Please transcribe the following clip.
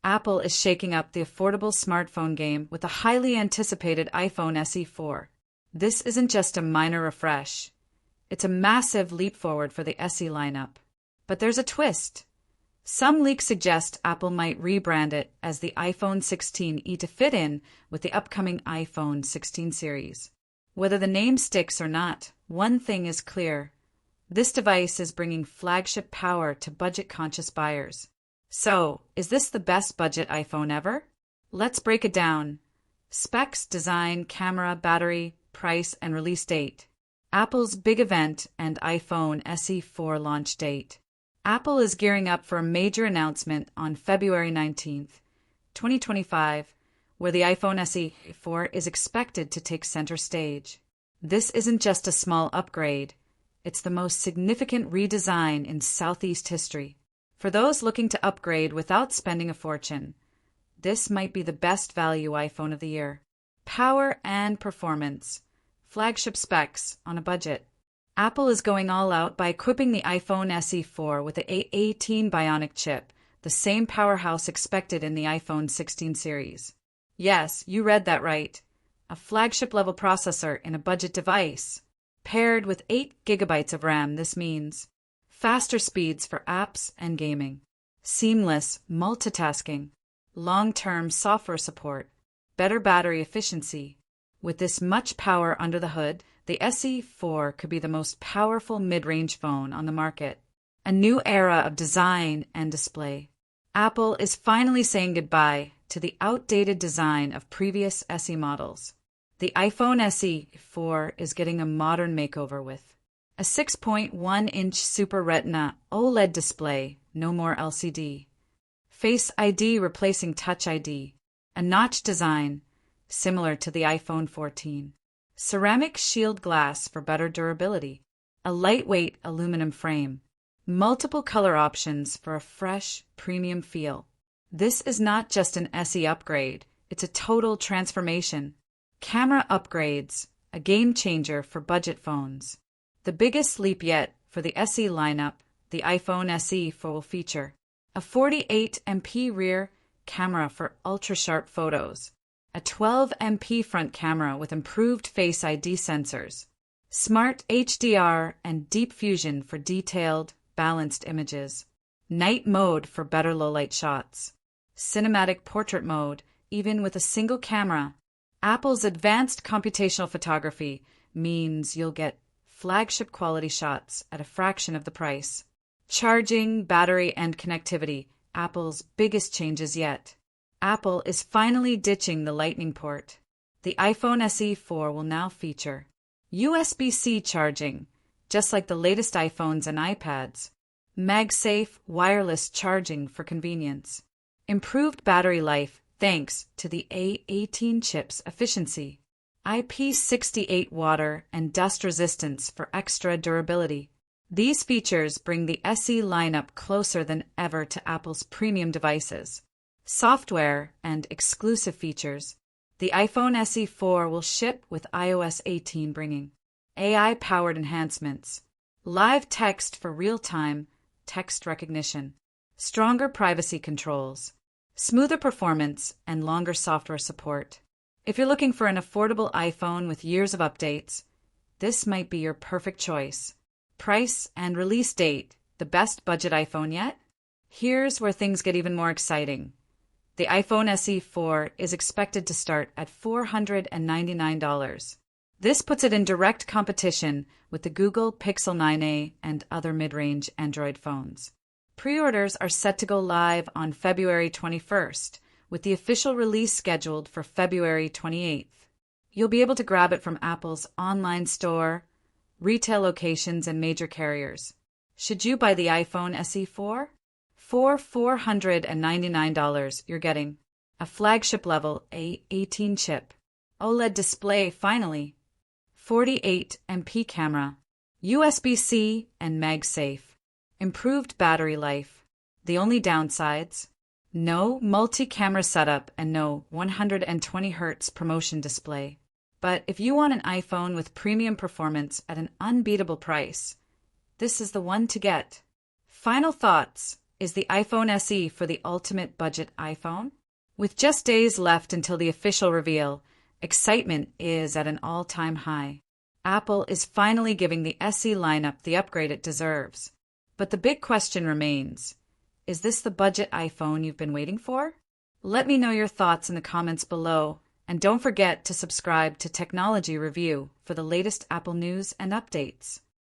Apple is shaking up the affordable smartphone game with a highly anticipated iPhone SE 4. This isn't just a minor refresh. It's a massive leap forward for the SE lineup. But there's a twist. Some leaks suggest Apple might rebrand it as the iPhone 16e to fit in with the upcoming iPhone 16 series. Whether the name sticks or not, one thing is clear. This device is bringing flagship power to budget-conscious buyers. So, is this the best budget iPhone ever? Let's break it down. Specs, design, camera, battery, price, and release date. Apple's big event and iPhone SE 4 launch date. Apple is gearing up for a major announcement on February 19th, 2025, where the iPhone SE 4 is expected to take center stage. This isn't just a small upgrade. It's the most significant redesign in Southeast history. For those looking to upgrade without spending a fortune, this might be the best value iPhone of the year. Power and performance. Flagship specs on a budget. Apple is going all out by equipping the iPhone SE 4 with the A18 Bionic chip, the same powerhouse expected in the iPhone 16 series. Yes, you read that right. A flagship-level processor in a budget device. Paired with 8 GB of RAM, this means faster speeds for apps and gaming, seamless multitasking, long-term software support, better battery efficiency. With this much power under the hood, the SE 4 could be the most powerful mid-range phone on the market. A new era of design and display. Apple is finally saying goodbye to the outdated design of previous SE models. The iPhone SE 4 is getting a modern makeover with a 6.1-inch Super Retina OLED display, no more LCD. Face ID replacing Touch ID. A notch design, similar to the iPhone 14. Ceramic shield glass for better durability. A lightweight aluminum frame. Multiple color options for a fresh, premium feel. This is not just an SE upgrade, it's a total transformation. Camera upgrades, a game changer for budget phones. The biggest leap yet for the SE lineup, the iPhone SE 4 will feature a 48MP rear camera for ultra-sharp photos, a 12MP front camera with improved Face ID sensors, smart HDR and deep fusion for detailed, balanced images, night mode for better low-light shots, cinematic portrait mode, even with a single camera. Apple's advanced computational photography means you'll get flagship quality shots at a fraction of the price. Charging, battery, and connectivity, Apple's biggest changes yet. Apple is finally ditching the Lightning port. The iPhone SE 4 will now feature USB-C charging, just like the latest iPhones and iPads. MagSafe wireless charging for convenience. Improved battery life thanks to the A18 chip's efficiency. IP68 water and dust resistance for extra durability. These features bring the SE lineup closer than ever to Apple's premium devices. Software and exclusive features. The iPhone SE 4 will ship with iOS 18 bringing AI-powered enhancements, live text for real-time text recognition, stronger privacy controls, smoother performance, and longer software support. If you're looking for an affordable iPhone with years of updates, this might be your perfect choice. Price and release date, the best budget iPhone yet? Here's where things get even more exciting. The iPhone SE 4 is expected to start at $499. This puts it in direct competition with the Google Pixel 9a and other mid-range Android phones. Pre-orders are set to go live on February 21st, with the official release scheduled for February 28th. You'll be able to grab it from Apple's online store, retail locations, and major carriers. Should you buy the iPhone SE 4? For $499, you're getting a flagship-level A18 chip, OLED display finally, 48MP camera, USB-C and MagSafe, improved battery life. The only downsides: no multi-camera setup and no 120Hz promotion display. But if you want an iPhone with premium performance at an unbeatable price, this is the one to get. Final thoughts. Is the iPhone SE for the ultimate budget iPhone? With just days left until the official reveal, excitement is at an all-time high. Apple is finally giving the SE lineup the upgrade it deserves. But the big question remains, is this the budget iPhone you've been waiting for? Let me know your thoughts in the comments below, and don't forget to subscribe to Technology Review for the latest Apple news and updates.